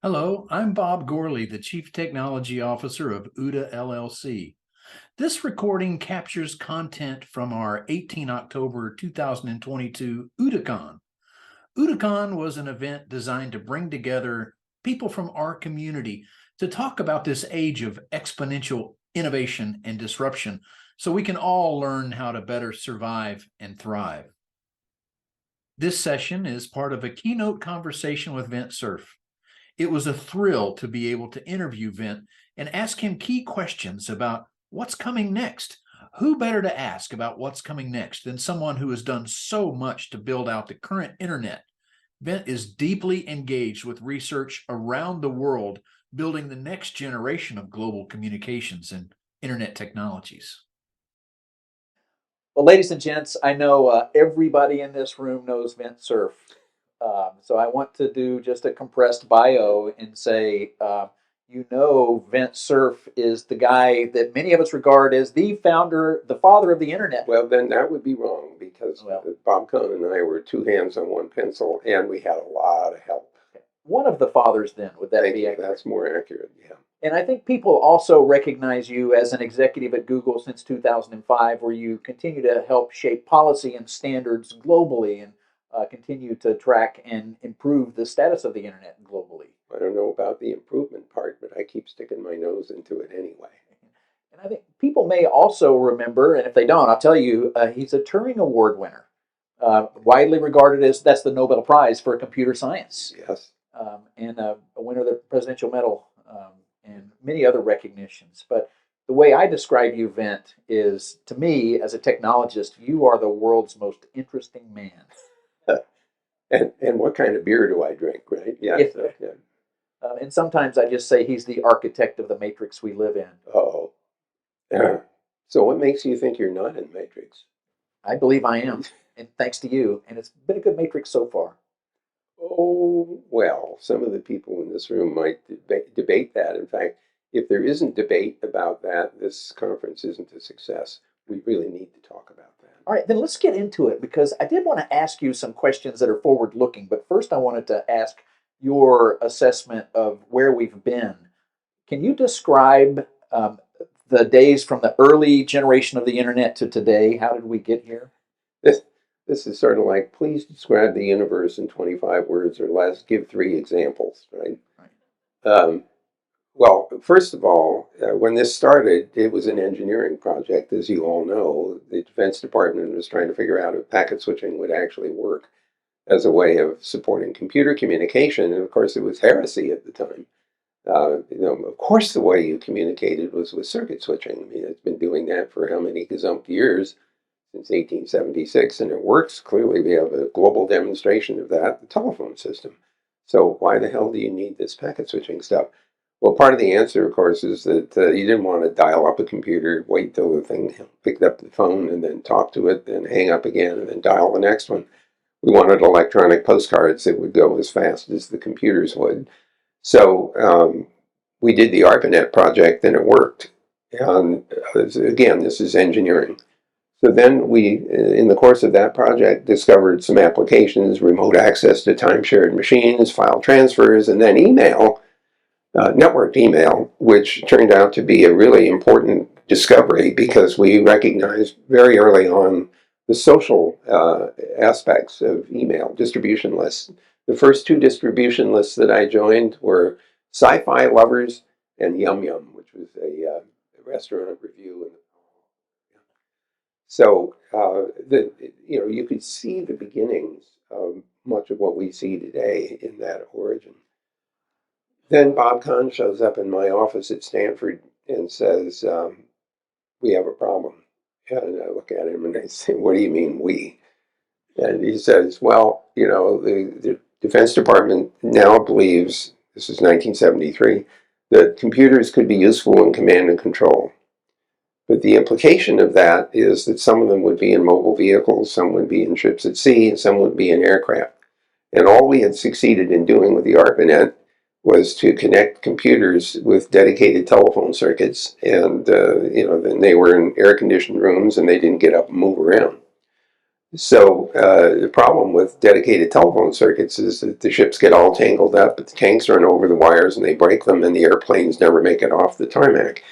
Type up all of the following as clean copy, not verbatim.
Hello, I'm Bob Gorley, the Chief Technology Officer of OODA LLC. This recording captures content from our 18 October 2022 OODAcon. OODAcon was an event designed to bring together people from our community to talk about this age of exponential innovation and disruption so we can all learn how to better survive and thrive. This session is part of a keynote conversation with Vint Cerf. It was a thrill to be able to interview Vint and ask him key questions about what's coming next. Who better to ask about what's coming next than someone who has done so much to build out the current internet? Vint is deeply engaged with research around the world, building the next generation of global communications and internet technologies. Well, ladies and gents, I know everybody in this room knows Vint Cerf. So I want to do just a compressed bio and say, Vint Cerf is the guy that many of us regard as the founder, the father of the internet. Well, then that would be wrong because Well, Bob Cohn and I were two hands on one pencil, and we had a lot of help. one of the fathers, then, would that Thank be you. accurate? That's more accurate, yeah. And I think people also recognize you as an executive at Google since 2005, where you continue to help shape policy and standards globally and continue to track and improve the status of the internet globally. I don't know about the improvement part, but I keep sticking my nose into it anyway. And I think people may also remember, and if they don't, I'll tell you, he's a Turing Award winner, widely regarded as that's the Nobel Prize for computer science, Yes. and a winner of the Presidential Medal and many other recognitions. But the way I describe you, Vint, is to me, as a technologist, you are the world's most interesting man. And what kind of beer do I drink, right? Yes. Yeah. And sometimes I just say he's the architect of the matrix we live in. Oh. Yeah. So what makes you think you're not in Matrix? I believe I am, and thanks to you. And it's been a good matrix so far. Oh, well, some of the people in this room might debate that. In fact, if there isn't debate about that, this conference isn't a success. We really need to talk about that. All right, then let's get into it because I did want to ask you some questions that are forward looking. But first, I wanted to ask your assessment of where we've been. Can you describe the days from the early generation of the internet to today? How did we get here? This is sort of like, please describe the universe in 25 words or less. Give 3 examples, right? Well, first of all, when this started, it was an engineering project, as you all know. The Defense Department was trying to figure out if packet switching would actually work as a way of supporting computer communication. And of course, it was heresy at the time. Of course, the way you communicated was with circuit switching. I mean, it's been doing that for how many gazumped years? Since 1876, and it works. Clearly, we have a global demonstration of that, the telephone system. So why the hell do you need this packet switching stuff? Well, part of the answer, of course, is that you didn't want to dial up a computer, wait till the thing picked up the phone, and then talk to it, then hang up again, and then dial the next one. We wanted electronic postcards that would go as fast as the computers would. So we did the ARPANET project, and it worked. And again, this is engineering. So then we, in the course of that project, discovered some applications, remote access to time-shared machines, file transfers, and then email, networked email, which turned out to be a really important discovery because we recognized very early on the social aspects of email, distribution lists. The first 2 distribution lists that I joined were Sci-Fi Lovers and Yum Yum, which was a restaurant review. So you could see the beginnings of much of what we see today in that origin. Then Bob Kahn shows up in my office at Stanford and says, we have a problem. And I look at him and I say, what do you mean we? And he says, well, the Defense Department now believes, this is 1973, that computers could be useful in command and control. But the implication of that is that some of them would be in mobile vehicles, some would be in ships at sea, and some would be in aircraft. And all we had succeeded in doing with the ARPANET was to connect computers with dedicated telephone circuits, and then they were in air-conditioned rooms, and they didn't get up and move around. So the problem with dedicated telephone circuits is that the ships get all tangled up, but the tanks run over the wires and they break them, and the airplanes never make it off the tarmac.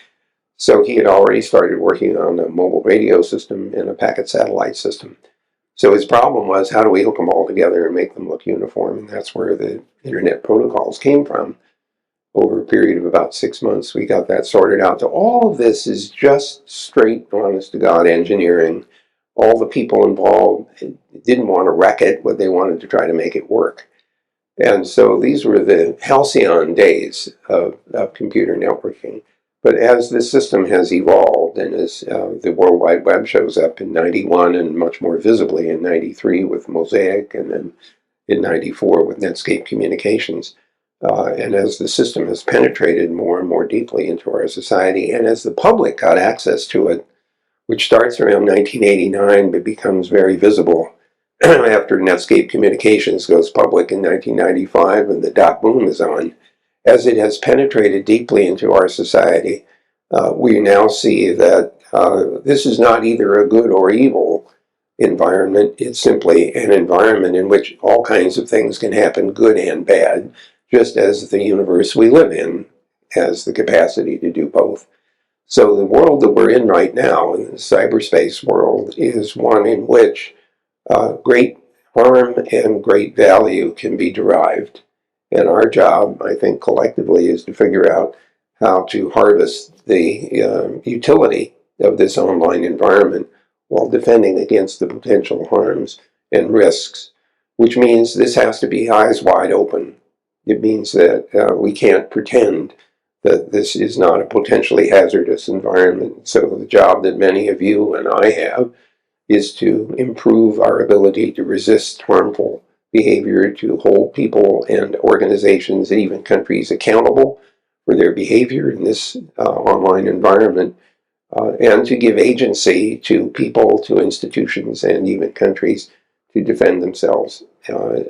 So he had already started working on a mobile radio system and a packet satellite system. So his problem was, how do we hook them all together and make them look uniform? And that's where the internet protocols came from. Over a period of about 6 months, we got that sorted out. So all of this is just straight, honest to God engineering. All the people involved didn't want to wreck it, but they wanted to try to make it work. And so these were the halcyon days of computer networking. But as the system has evolved, and as the World Wide Web shows up in 91 and much more visibly in 93 with Mosaic, and then in 94 with Netscape Communications, and as the system has penetrated more and more deeply into our society, and as the public got access to it, which starts around 1989 but becomes very visible after Netscape Communications goes public in 1995 and the dot boom is on, as it has penetrated deeply into our society, we now see that this is not either a good or evil environment. It's simply an environment in which all kinds of things can happen, good and bad, just as the universe we live in has the capacity to do both. So the world that we're in right now, in the cyberspace world, is one in which great harm and great value can be derived. And our job, I think, collectively, is to figure out how to harvest the utility of this online environment while defending against the potential harms and risks, which means this has to be eyes wide open. It means that we can't pretend that this is not a potentially hazardous environment. So the job that many of you and I have is to improve our ability to resist harmful behavior, to hold people and organizations and even countries accountable for their behavior in this online environment, and to give agency to people, to institutions, and even countries to defend themselves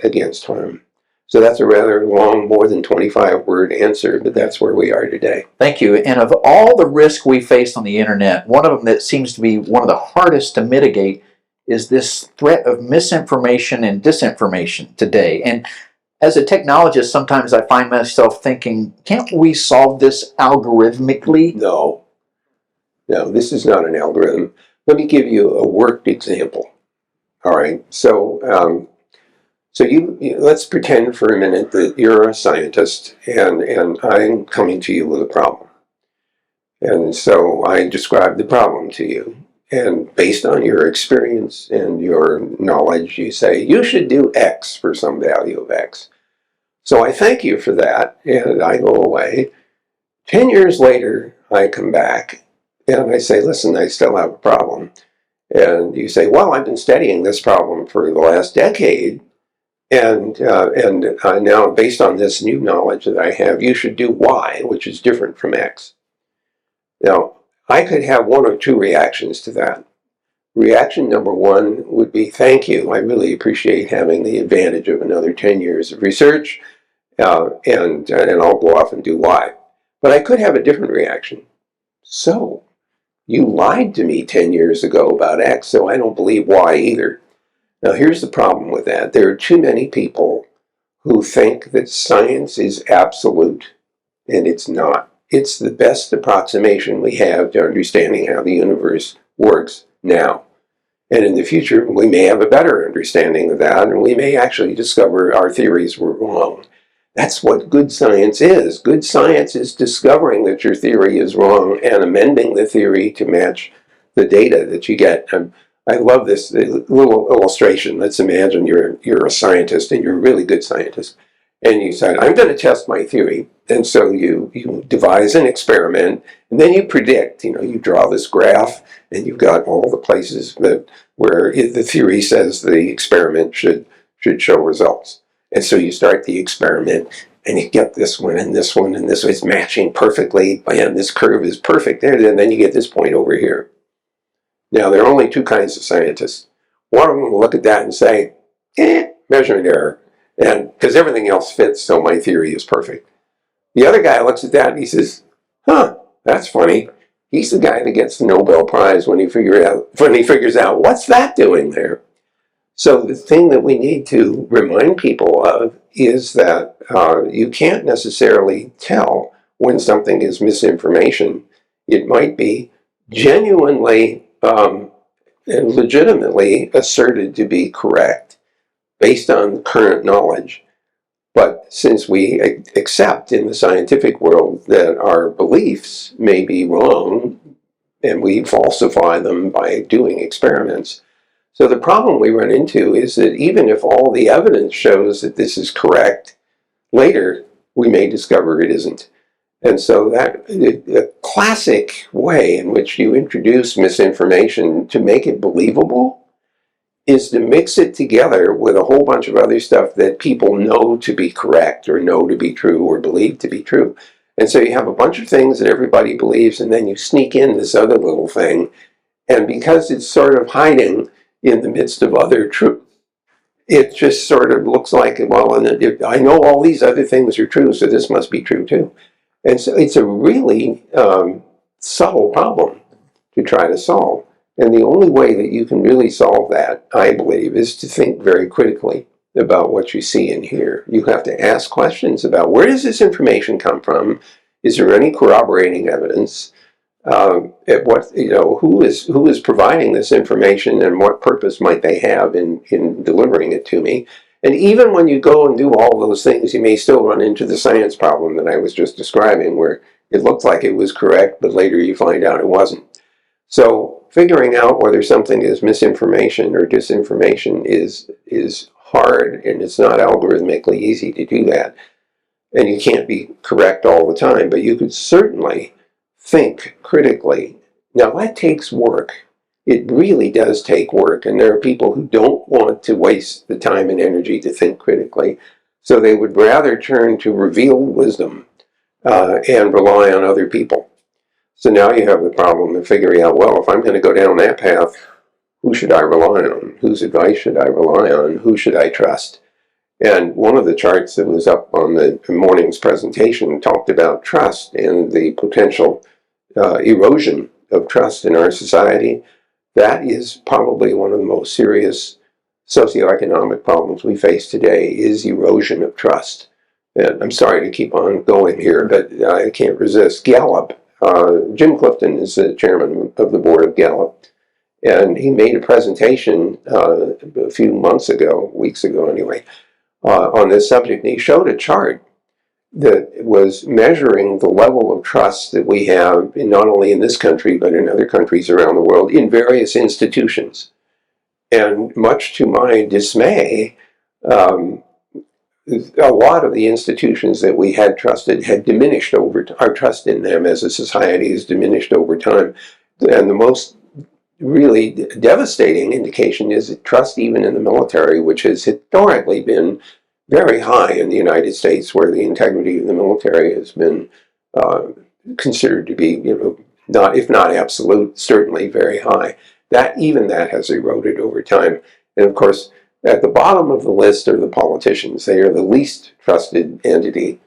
against harm. So that's a rather long, more than 25-word answer, but that's where we are today. Thank you. And of all the risk we face on the internet, one of them that seems to be one of the hardest to mitigate is this threat of misinformation and disinformation today. And as a technologist, sometimes I find myself thinking, can't we solve this algorithmically? No, this is not an algorithm. Let me give you a worked example. All right, so let's pretend for a minute that you're a scientist and I'm coming to you with a problem. And so I describe the problem to you. And based on your experience and your knowledge, you say, you should do X for some value of X. So I thank you for that, and I go away. 10 years later, I come back, and I say, listen, I still have a problem. And you say, well, I've been studying this problem for the last decade, and now, based on this new knowledge that I have, you should do Y, which is different from X. Now, I could have one or two reactions to that. Reaction number one would be, thank you. I really appreciate having the advantage of another 10 years of research, and I'll go off and do Y. But I could have a different reaction. So, you lied to me 10 years ago about X, so I don't believe Y either. Now, here's the problem with that. There are too many people who think that science is absolute, and it's not. It's the best approximation we have to understanding how the universe works now. And in the future, we may have a better understanding of that, and we may actually discover our theories were wrong. That's what good science is. Good science is discovering that your theory is wrong and amending the theory to match the data that you get. I love this little illustration. Let's imagine you're a scientist, and you're a really good scientist. And you said, I'm going to test my theory. And so you devise an experiment, and then you predict, you draw this graph, and you've got all the places where the theory says the experiment should show results. And so you start the experiment, and you get this one, and this one, and this one is matching perfectly, and this curve is perfect there, and then you get this point over here. Now, there are only two kinds of scientists. One of them will look at that and say, measurement error, and because everything else fits, so my theory is perfect. The other guy looks at that and he says, that's funny. He's the guy that gets the Nobel Prize when he figures out what's that doing there. So the thing that we need to remind people of is that you can't necessarily tell when something is misinformation. It might be genuinely and legitimately asserted to be correct based on current knowledge. But since we accept in the scientific world that our beliefs may be wrong, and we falsify them by doing experiments, so the problem we run into is that even if all the evidence shows that this is correct, later we may discover it isn't. And so that the classic way in which you introduce misinformation to make it believable is to mix it together with a whole bunch of other stuff that people know to be correct or know to be true or believe to be true. And so you have a bunch of things that everybody believes, and then you sneak in this other little thing. And because it's sort of hiding in the midst of other truth, it just sort of looks like, well, I know all these other things are true, so this must be true too. And so it's a really subtle problem to try to solve. And the only way that you can really solve that, I believe, is to think very critically about what you see and hear. You have to ask questions about, where does this information come from? Is there any corroborating evidence? At what, who is providing this information, and what purpose might they have in delivering it to me? And even when you go and do all those things, you may still run into the science problem that I was just describing, where it looked like it was correct, but later you find out it wasn't. So figuring out whether something is misinformation or disinformation is hard, and it's not algorithmically easy to do that. And you can't be correct all the time, but you could certainly think critically. Now that takes work. It really does take work, and there are people who don't want to waste the time and energy to think critically, so they would rather turn to revealed wisdom and rely on other people. So now you have the problem of figuring out, well, if I'm going to go down that path, who should I rely on? Whose advice should I rely on? Who should I trust? And one of the charts that was up on the morning's presentation talked about trust and the potential erosion of trust in our society. That is probably one of the most serious socioeconomic problems we face today, is erosion of trust. And I'm sorry to keep on going here, but I can't resist. Gallup, Jim Clifton is the chairman of the board of Gallup, and he made a presentation a few months ago, weeks ago anyway, on this subject. And he showed a chart that was measuring the level of trust that we have not only in this country, but in other countries around the world, in various institutions. And much to my dismay, a lot of the institutions that we had trusted had diminished over time. Our trust in them as a society has diminished over time. And the most really devastating indication is that trust even in the military, which has historically been very high in the United States, where the integrity of the military has been considered to be, not, if not absolute, certainly very high. That has eroded over time. And of course, at the bottom of the list are the politicians. They are the least trusted entity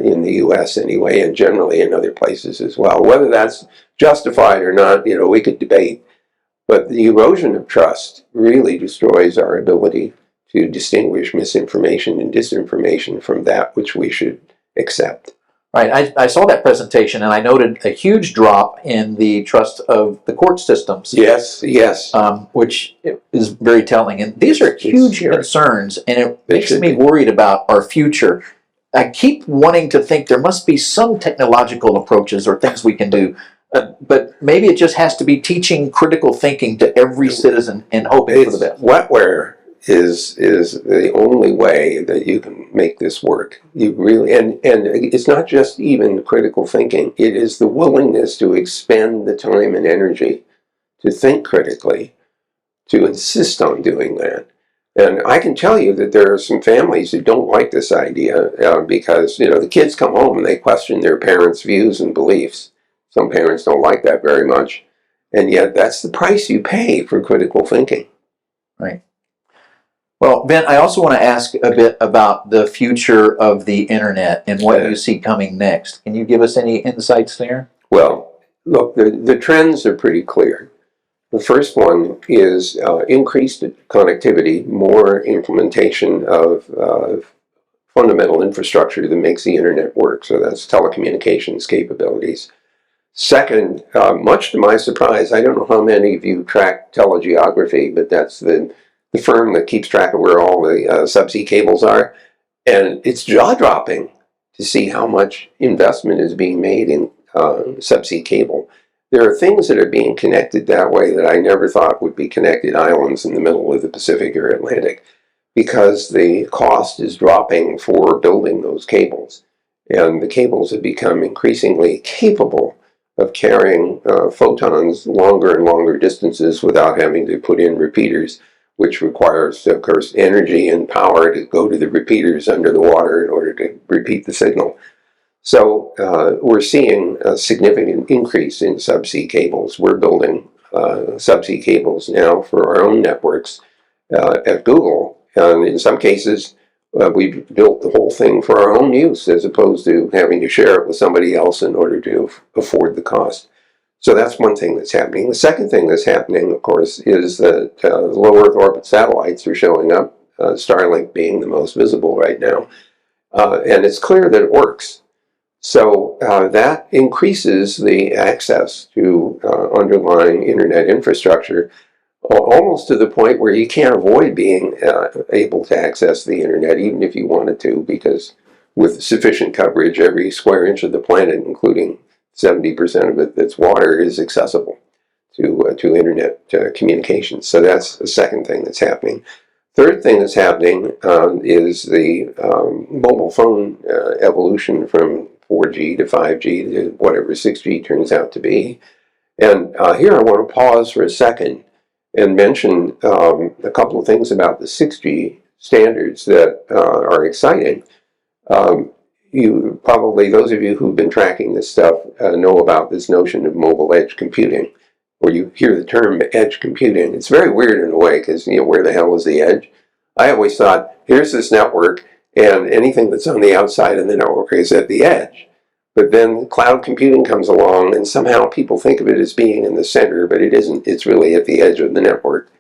in the U.S. anyway, and generally in other places as well. Whether that's justified or not, we could debate. But the erosion of trust really destroys our ability to distinguish misinformation and disinformation from that which we should accept. Right. I saw that presentation, and I noted a huge drop in the trust of the court systems. Yes, yes. Which is very telling. And these are huge concerns, and it makes me worried about our future. I keep wanting to think there must be some technological approaches or things we can do, but maybe it just has to be teaching critical thinking to every citizen and hoping for the best. Wetware is the only way that you can make this work. You really, and it's not just even critical thinking. It is the willingness to expend the time and energy to think critically, to insist on doing that. And I can tell you that there are some families who don't like this idea because, the kids come home and they question their parents' views and beliefs. Some parents don't like that very much. And yet that's the price you pay for critical thinking. Right. Well, Vint, I also want to ask a bit about the future of the internet and what you see coming next. Can you give us any insights there? Well, look, the trends are pretty clear. The first one is increased connectivity, more implementation of fundamental infrastructure that makes the internet work. So that's telecommunications capabilities. Second, much to my surprise, I don't know how many of you track telegeography, but that's the firm that keeps track of where all the subsea cables are. And it's jaw-dropping to see how much investment is being made in subsea cable. There are things that are being connected that way that I never thought would be connected islands in the middle of the Pacific or Atlantic, because the cost is dropping for building those cables. And the cables have become increasingly capable of carrying photons longer and longer distances without having to put in repeaters, which requires, of course, energy and power to go to the repeaters under the water in order to repeat the signal. So we're seeing a significant increase in subsea cables. We're building subsea cables now for our own networks at Google. And in some cases, we've built the whole thing for our own use as opposed to having to share it with somebody else in order to afford the cost. So that's one thing that's happening. The second thing that's happening, of course, is that low Earth orbit satellites are showing up, Starlink being the most visible right now. And it's clear that it works. So that increases the access to underlying internet infrastructure almost to the point where you can't avoid being able to access the internet, even if you wanted to, because with sufficient coverage, every square inch of the planet, including 70% of it that's water, is accessible to internet communications. So that's the second thing that's happening. Third thing that's happening is the mobile phone evolution from 4G to 5G to whatever 6G turns out to be. And here I want to pause for a second and mention a couple of things about the 6G standards that are exciting. You probably, those of you who've been tracking this stuff, know about this notion of mobile edge computing, or you hear the term edge computing. It's very weird in a way because, you know, where the hell is the edge? I always thought, here's this network, and anything that's on the outside of the network is at the edge. But then cloud computing comes along, and somehow people think of it as being in the center, but it isn't. It's really at the edge of the network.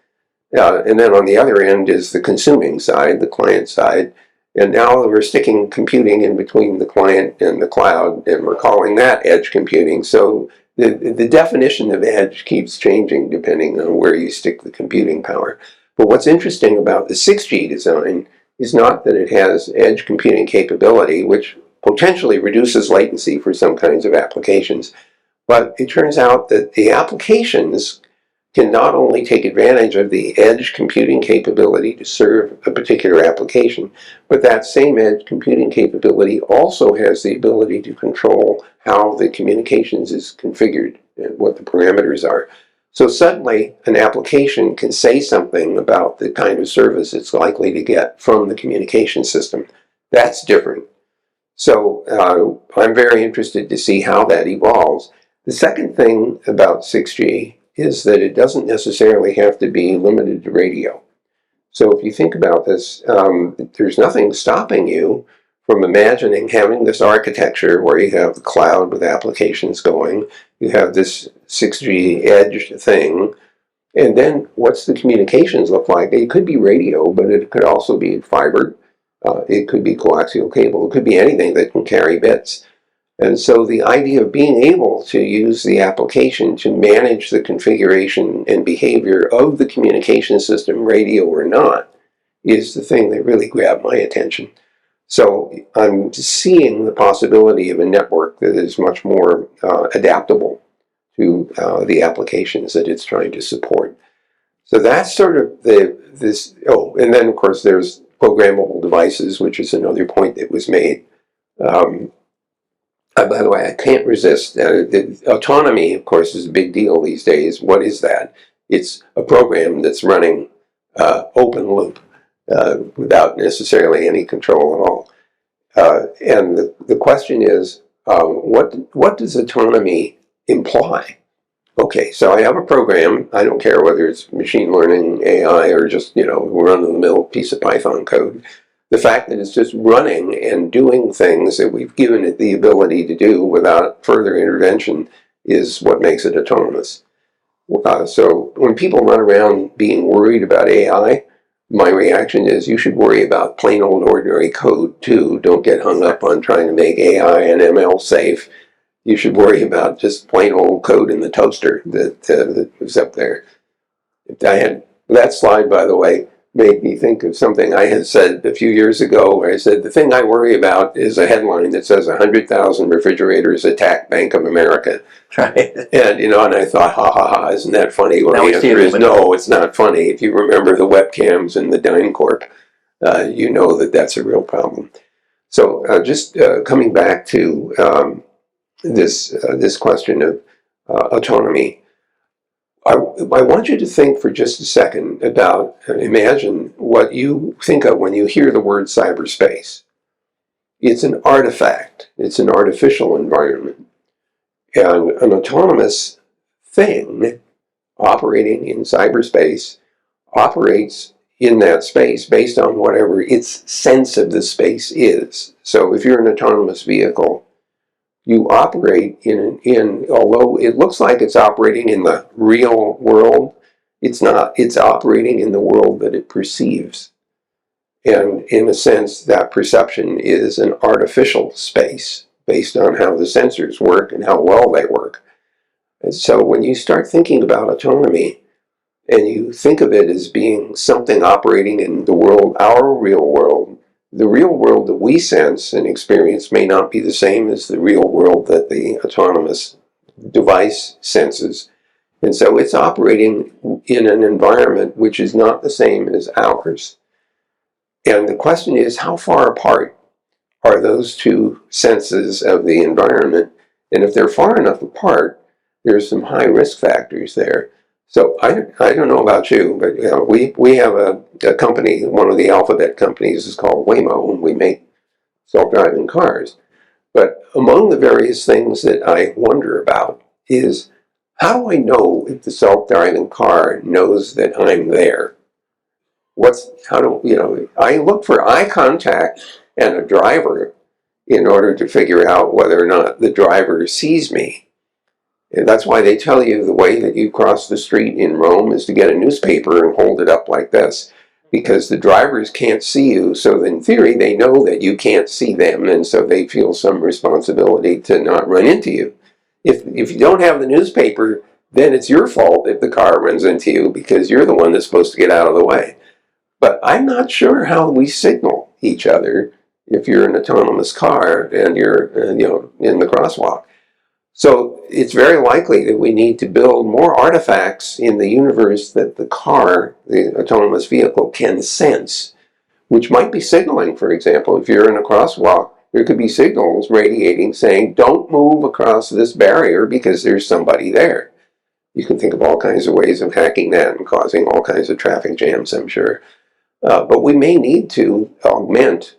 And then on the other end is the consuming side, the client side. And now we're sticking computing in between the client and the cloud, and we're calling that edge computing. So the definition of edge keeps changing depending on where you stick the computing power. But what's interesting about the 6G design is not that it has edge computing capability, which potentially reduces latency for some kinds of applications, but it turns out that the applications can not only take advantage of the edge computing capability to serve a particular application, but that same edge computing capability also has the ability to control how the communications is configured and what the parameters are. So suddenly an application can say something about the kind of service it's likely to get from the communication system. That's different. So I'm very interested to see how that evolves. The second thing about 6G is that it doesn't necessarily have to be limited to radio. So if you think about this, there's nothing stopping you from imagining having this architecture where you have the cloud with applications going, you have this 6G edge thing, and then what's the communications look like? It could be radio, but it could also be fiber. It could be coaxial cable. It could be anything that can carry bits. And so the idea of being able to use the application to manage the configuration and behavior of the communication system, radio or not, is the thing that really grabbed my attention. So I'm seeing the possibility of a network that is much more adaptable to the applications that it's trying to support. So that's sort of and then of course there's programmable devices, which is another point that was made. By the way, I can't resist. Autonomy, of course, is a big deal these days. What is that? It's a program that's running open loop without necessarily any control at all. And the question is, what does autonomy imply? Okay, so I have a program. I don't care whether it's machine learning, AI, or just, run-of-the-mill piece of Python code. The fact that it's just running and doing things that we've given it the ability to do without further intervention is what makes it autonomous. So when people run around being worried about AI, my reaction is you should worry about plain old ordinary code too. Don't get hung up on trying to make AI and ML safe. You should worry about just plain old code in the toaster that was up there. If I had that slide, by the way, made me think of something I had said a few years ago, where I said the thing I worry about is a headline that says 100,000 refrigerators attack Bank of America. Right. And, and I thought, ha ha ha, isn't that funny? Well, Now we the see answer it is no, it's not funny. If you remember the webcams in the DynCorp, you know that that's a real problem. So just coming back to this question of autonomy, I want you to think for just a second about, imagine what you think of when you hear the word cyberspace. It's an artifact. It's an artificial environment. And an autonomous thing operating in cyberspace operates in that space based on whatever its sense of the space is. So if you're an autonomous vehicle, you operate although it looks like it's operating in the real world, it's not. It's operating in the world that it perceives. And in a sense, that perception is an artificial space based on how the sensors work and how well they work. And so when you start thinking about autonomy, and you think of it as being something operating in the world, our real world, the real world that we sense and experience may not be the same as the real world that the autonomous device senses. And so it's operating in an environment which is not the same as ours. And the question is, how far apart are those two senses of the environment? And if they're far enough apart, there's some high risk factors there. So I don't know about you, but we have a company, one of the alphabet companies is called Waymo, and we make self-driving cars. But among the various things that I wonder about is, how do I know if the self-driving car knows that I'm there? I look for eye contact and a driver in order to figure out whether or not the driver sees me. And that's why they tell you the way that you cross the street in Rome is to get a newspaper and hold it up like this, because the drivers can't see you. So in theory, they know that you can't see them, and so they feel some responsibility to not run into you. If you don't have the newspaper, then it's your fault if the car runs into you, because you're the one that's supposed to get out of the way. But I'm not sure how we signal each other if you're an autonomous car and you're in the crosswalk. So it's very likely that we need to build more artifacts in the universe that the car, the autonomous vehicle, can sense, which might be signaling. For example, if you're in a crosswalk, there could be signals radiating saying, don't move across this barrier because there's somebody there. You can think of all kinds of ways of hacking that and causing all kinds of traffic jams, I'm sure. But we may need to augment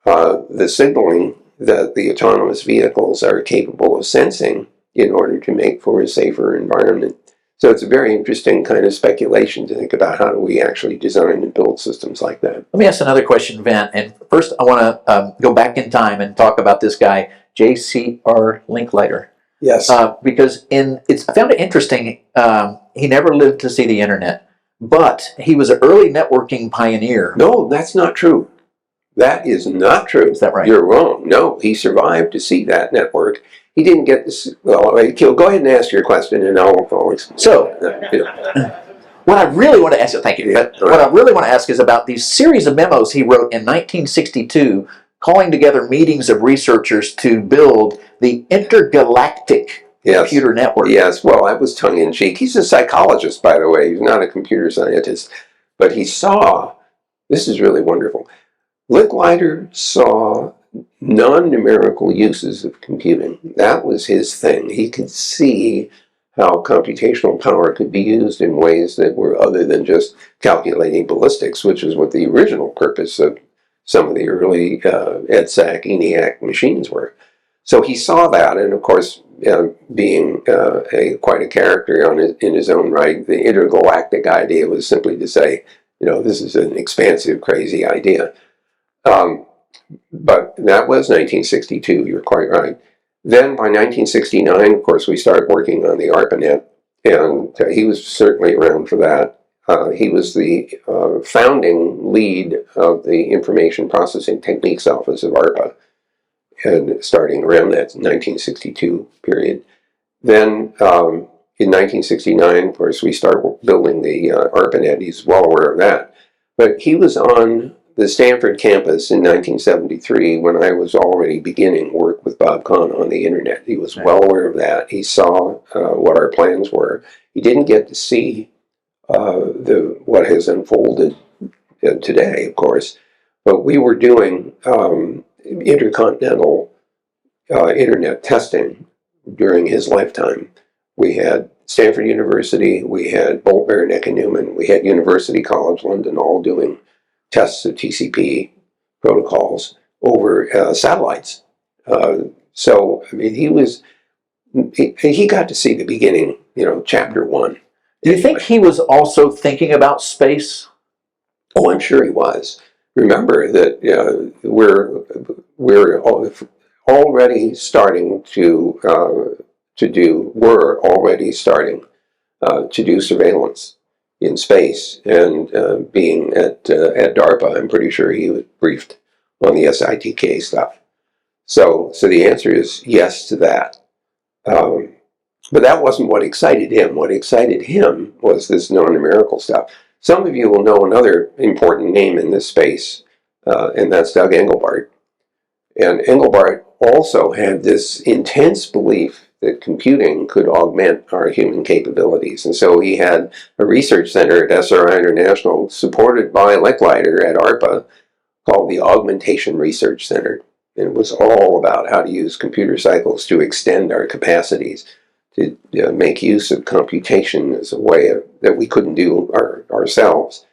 the signaling that the autonomous vehicles are capable of sensing in order to make for a safer environment. So it's a very interesting kind of speculation to think about, how do we actually design and build systems like that. Let me ask another question, Vint. And first, I want to go back in time and talk about this guy, J.C.R. Linklater. Yes. Because I found it interesting. He never lived to see the internet, but he was an early networking pioneer. No, that's not true. That is not true. Is that right? You're wrong. No, he survived to see that network. He didn't get this. Well, Kiel, go ahead and ask your question, and I'll explain. So, what I really want to ask, thank you. But what I really want to ask is about these series of memos he wrote in 1962, calling together meetings of researchers to build the intergalactic computer network. Yes, well, that was tongue-in-cheek. He's a psychologist, by the way. He's not a computer scientist. But he saw, this is really wonderful, Linklater saw non-numerical uses of computing. That was his thing. He could see how computational power could be used in ways that were other than just calculating ballistics, which is what the original purpose of some of the early EDSAC, ENIAC machines were. So he saw that, and of course, being quite a character in his own right, the intergalactic idea was simply to say, this is an expansive, crazy idea. But that was 1962, you're quite right. Then by 1969, of course, we started working on the ARPANET, and he was certainly around for that. He was the founding lead of the Information Processing Techniques Office of ARPA, and starting around that 1962 period. Then in 1969, of course, we start building the ARPANET. He's well aware of that. But he was on the Stanford campus in 1973 when I was already beginning work with Bob Kahn on the internet. He was well aware of that. He saw what our plans were. He didn't get to see what has unfolded today, of course, but we were doing intercontinental internet testing during his lifetime. We had Stanford University, we had Bolt, Beranek, and Newman, we had University College London all doing tests of TCP protocols over satellites. So, I mean, he got to see the beginning, chapter one. Do you think he was also thinking about space? Oh, I'm sure he was. Remember that we're already starting to do surveillance in space, and being at DARPA, I'm pretty sure he was briefed on the SITK stuff. So the answer is yes to that. But that wasn't what excited him. What excited him was this non-numerical stuff. Some of you will know another important name in this space, and that's Doug Engelbart. And Engelbart also had this intense belief that computing could augment our human capabilities. And so he had a research center at SRI International, supported by Licklider at ARPA, called the Augmentation Research Center. And it was all about how to use computer cycles to extend our capacities, to make use of computation as a way that we couldn't do ourselves,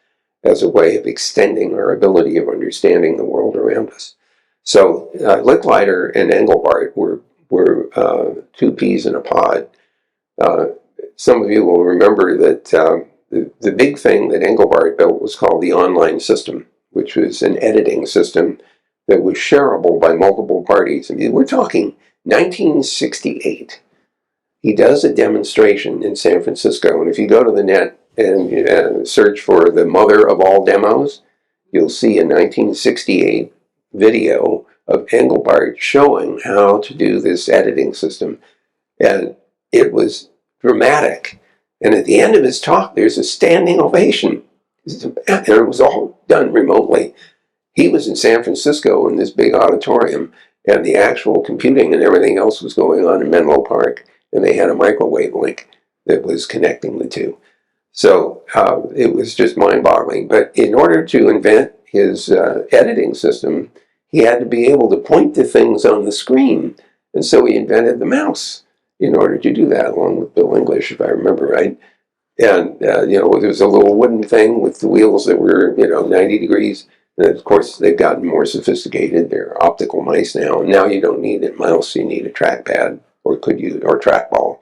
as a way of extending our ability of understanding the world around us. So Licklider and Engelbart were two peas in a pod. Some of you will remember that the big thing that Engelbart built was called the online system, which was an editing system that was shareable by multiple parties. I mean, we're talking 1968. He does a demonstration in San Francisco, and if you go to the net and search for the mother of all demos, you'll see a 1968 video of Engelbart showing how to do this editing system. And it was dramatic. And at the end of his talk, there's a standing ovation. And it was all done remotely. He was in San Francisco in this big auditorium, and the actual computing and everything else was going on in Menlo Park. And they had a microwave link that was connecting the two. So it was just mind-boggling. But in order to invent his editing system, he had to be able to point to things on the screen. And so he invented the mouse in order to do that, along with Bill English, if I remember right. And, there was a little wooden thing with the wheels that were, 90 degrees. And of course, they've gotten more sophisticated. They're optical mice now. And now you don't need a mouse, you need a trackpad, or trackball.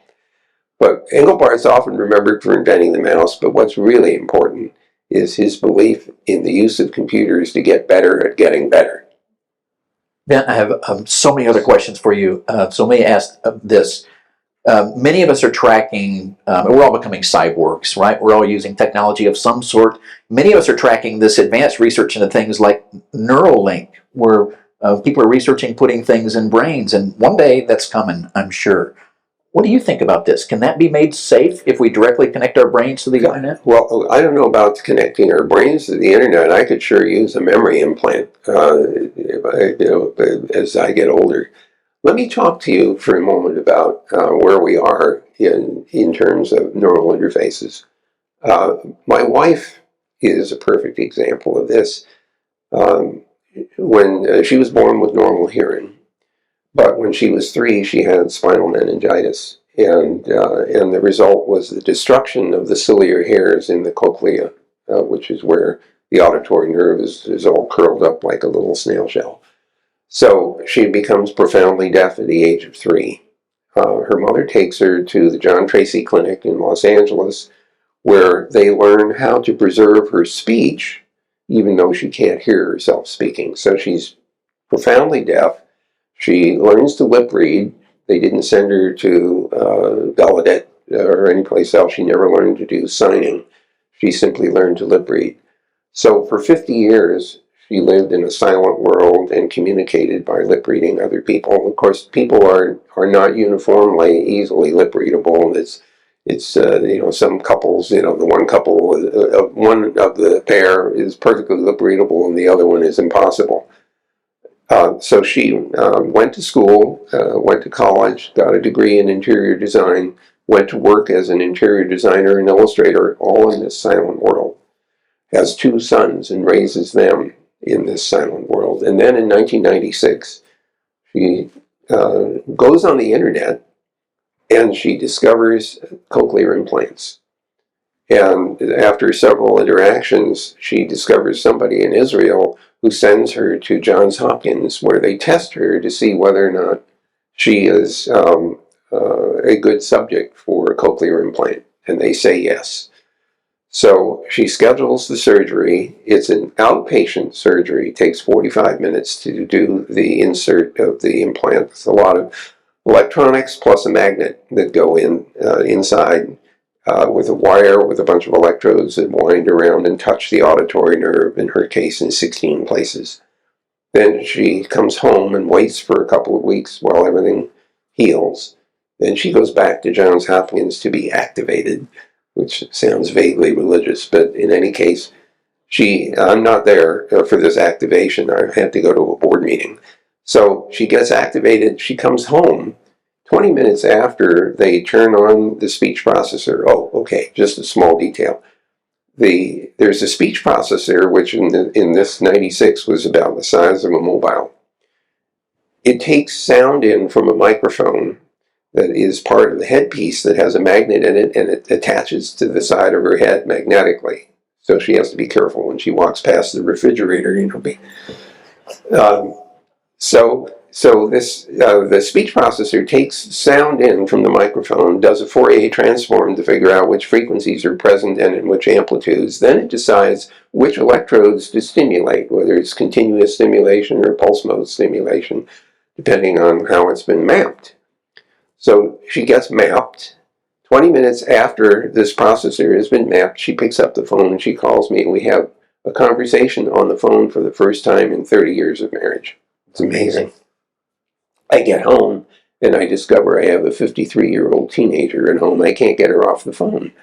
But Engelbart's often remembered for inventing the mouse, but what's really important is his belief in the use of computers to get better at getting better. Then I have so many other questions for you. So let me ask this. Many of us are tracking, we're all becoming cyborgs, right? We're all using technology of some sort. Many of us are tracking this advanced research into things like Neuralink, where people are researching putting things in brains, and one day that's coming, I'm sure. What do you think about this? Can that be made safe if we directly connect our brains to the internet? Well, I don't know about connecting our brains to the internet. I could sure use a memory implant as I get older. Let me talk to you for a moment about where we are in terms of neural interfaces. My wife is a perfect example of this. When she was born with normal hearing, but when she was 3, she had spinal meningitis, and the result was the destruction of the ciliary hairs in the cochlea, which is where the auditory nerve is all curled up like a little snail shell. So she becomes profoundly deaf at the age of 3. Her mother takes her to the John Tracy Clinic in Los Angeles, where they learn how to preserve her speech, even though she can't hear herself speaking. So she's profoundly deaf. She learns to lip read. They didn't send her to Gallaudet or anyplace else. She never learned to do signing. She simply learned to lip read. So for 50 years, she lived in a silent world and communicated by lip reading other people. Of course, people are not uniformly easily lip readable. It's some couples, the one couple, one of the pair is perfectly lip readable and the other one is impossible. So she went to school, went to college, got a degree in interior design, went to work as an interior designer and illustrator, all in this silent world. Has 2 sons and raises them in this silent world. And then in 1996, she goes on the internet and she discovers cochlear implants. And after several interactions, she discovers somebody in Israel who sends her to Johns Hopkins, where they test her to see whether or not she is a good subject for a cochlear implant. And they say yes. So she schedules the surgery. It's an outpatient surgery. It takes 45 minutes to do the insert of the implant. It's a lot of electronics plus a magnet that go in inside with a wire with a bunch of electrodes that wind around and touch the auditory nerve, in her case, in 16 places. Then she comes home and waits for a couple of weeks while everything heals. Then she goes back to Johns Hopkins to be activated, which sounds vaguely religious, but in any case, I'm not there for this activation. I had to go to a board meeting. So she gets activated, she comes home. 20 minutes after they turn on the speech processor, just a small detail. There's a speech processor, which in this 96 was about the size of a mobile. It takes sound in from a microphone that is part of the headpiece that has a magnet in it, and it attaches to the side of her head magnetically. So she has to be careful when she walks past the refrigerator, the speech processor takes sound in from the microphone, does a Fourier transform to figure out which frequencies are present and in which amplitudes. Then it decides which electrodes to stimulate, whether it's continuous stimulation or pulse mode stimulation, depending on how it's been mapped. So she gets mapped. 20 minutes after this processor has been mapped, she picks up the phone and she calls me, and we have a conversation on the phone for the first time in 30 years of marriage. It's amazing. I get home and I discover I have a 53-year-old teenager at home. I can't get her off the phone.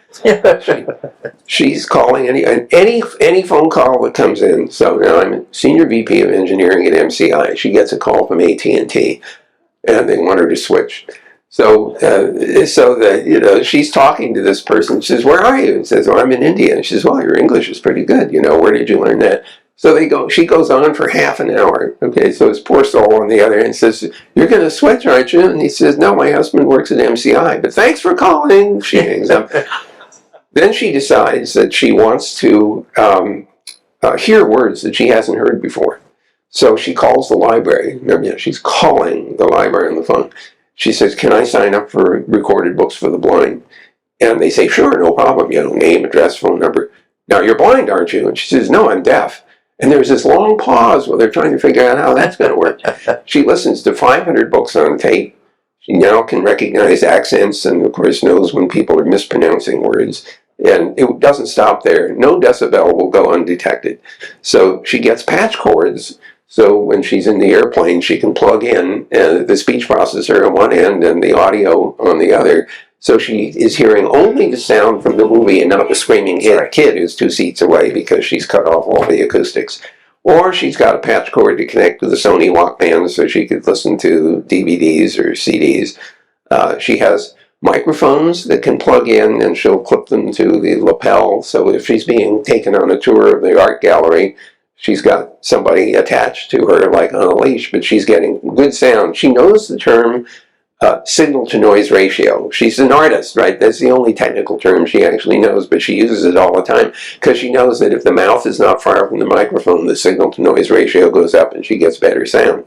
She's calling any phone call that comes in. So now I'm a senior VP of engineering at MCI. She gets a call from AT&T, and they want her to switch. So she's talking to this person. She says, "Where are you?" And says, "Well, I'm in India." And she says, "Well, your English is pretty good. Where did you learn that?" So she goes on for half an hour. Okay, so this poor soul on the other end says, "You're going to switch, aren't you?" And he says, "No, my husband works at MCI, but thanks for calling." She hangs up. Then she decides that she wants to hear words that she hasn't heard before. So she calls the library. Remember, she's calling the library on the phone. She says, "Can I sign up for recorded books for the blind?" And they say, "Sure, no problem. Name, address, phone number." "Now, you're blind, aren't you?" And she says, "No, I'm deaf." And there's this long pause where they're trying to figure out how that's going to work. She listens to 500 books on tape. She now can recognize accents and, of course, knows when people are mispronouncing words. And it doesn't stop there. No decibel will go undetected. So she gets patch cords. So when she's in the airplane, she can plug in the speech processor on one end and the audio on the other. So she is hearing only the sound from the movie and not the screaming kid who's 2 seats away because she's cut off all the acoustics. Or she's got a patch cord to connect to the Sony Walkman so she could listen to DVDs or CDs. She has microphones that can plug in, and she'll clip them to the lapel. So if she's being taken on a tour of the art gallery, she's got somebody attached to her like on a leash, but she's getting good sound. She knows the term signal-to-noise ratio. She's an artist, right? That's the only technical term she actually knows, but she uses it all the time because she knows that if the mouth is not far from the microphone, the signal-to-noise ratio goes up and she gets better sound.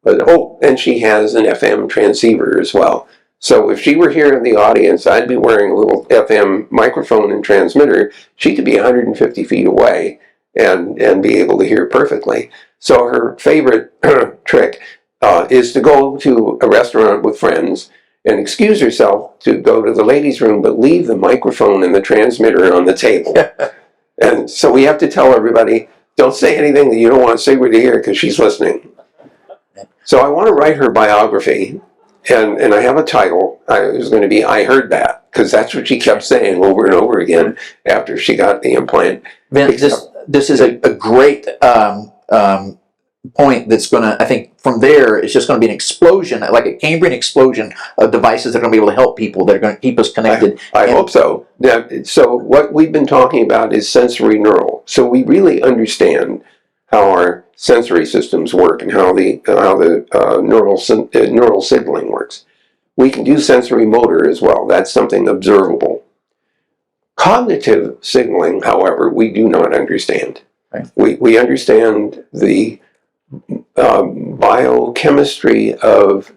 And she has an FM transceiver as well. So if she were here in the audience, I'd be wearing a little FM microphone and transmitter. She could be 150 feet away and be able to hear perfectly. So her favorite trick is to go to a restaurant with friends and excuse herself to go to the ladies' room, but leave the microphone and the transmitter on the table. And so we have to tell everybody, don't say anything that you don't want Sigrid to hear because she's listening. So I want to write her biography, and I have a title. It was going to be I Heard That, because that's what she kept saying over and over again after she got the implant. Vint, this is a great point that's going to, I think from there, it's just going to be an explosion, like a Cambrian explosion of devices that are going to be able to help people, that are going to keep us connected. I hope so. Now, so what we've been talking about is sensory neural. So we really understand how our sensory systems work and how the neural signaling works. We can do sensory motor as well. That's something observable. Cognitive signaling, however, we do not understand. Right. We understand the biochemistry of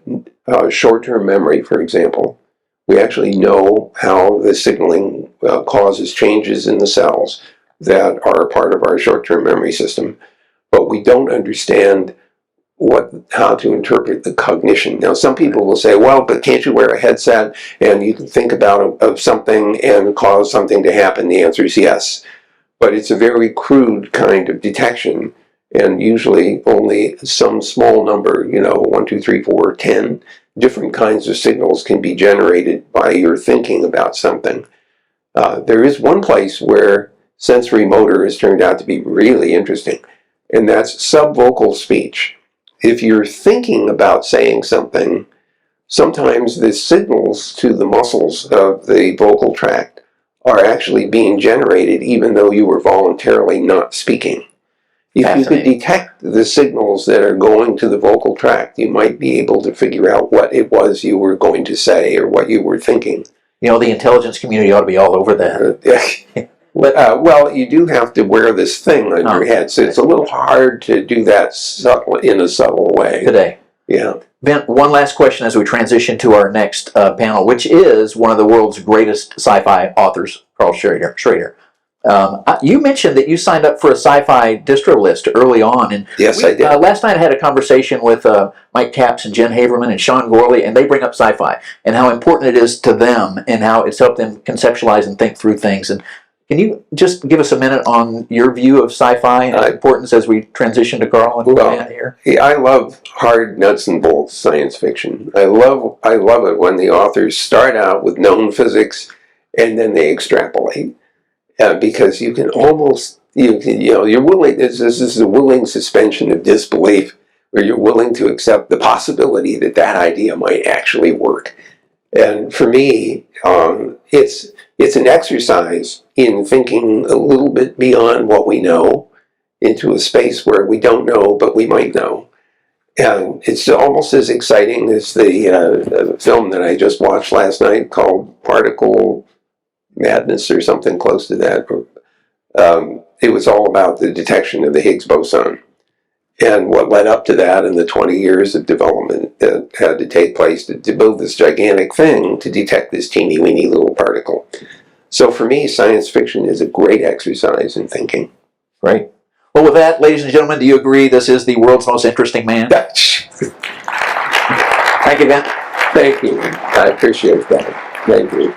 short-term memory, for example. We actually know how the signaling causes changes in the cells that are part of our short-term memory system, but we don't understand how to interpret the cognition. Now, some people will say, well, but can't you wear a headset and you can think of something and cause something to happen? The answer is yes. But it's a very crude kind of detection, and usually only some small number, 1, 2, 3, 4, 10 different kinds of signals can be generated by your thinking about something. There is one place where sensory motor has turned out to be really interesting, and that's subvocal speech. If you're thinking about saying something, sometimes the signals to the muscles of the vocal tract are actually being generated even though you were voluntarily not speaking. If you could detect the signals that are going to the vocal tract, you might be able to figure out what it was you were going to say or what you were thinking. The intelligence community ought to be all over that. Well, you do have to wear this thing on your head, so it's a little hard to do that in a subtle way. Today. Yeah. Vint, one last question as we transition to our next panel, which is one of the world's greatest sci-fi authors, Carl Schrader. You mentioned that you signed up for a sci-fi distro list early on. And yes, I did. Last night I had a conversation with Mike Capps and Jen Haverman and Sean Gorley, and they bring up sci-fi and how important it is to them and how it's helped them conceptualize and think through things. And can you just give us a minute on your view of sci-fi and its importance as we transition to Carl and Matt here? I love hard nuts and bolts science fiction. I love it when the authors start out with known physics and then they extrapolate, because you can almost you're willing. This is a willing suspension of disbelief, where you're willing to accept the possibility that that idea might actually work. And for me, it's an exercise in thinking a little bit beyond what we know into a space where we don't know, but we might know. And it's almost as exciting as the film that I just watched last night called Particle Madness or something close to that. It was all about the detection of the Higgs boson and what led up to that and the 20 years of development that had to take place to build this gigantic thing to detect this teeny weeny little particle. So for me, science fiction is a great exercise in thinking. Great. Well, with that, ladies and gentlemen, do you agree this is the world's most interesting man? Thank you, Vint. Thank you. I appreciate that. Thank you.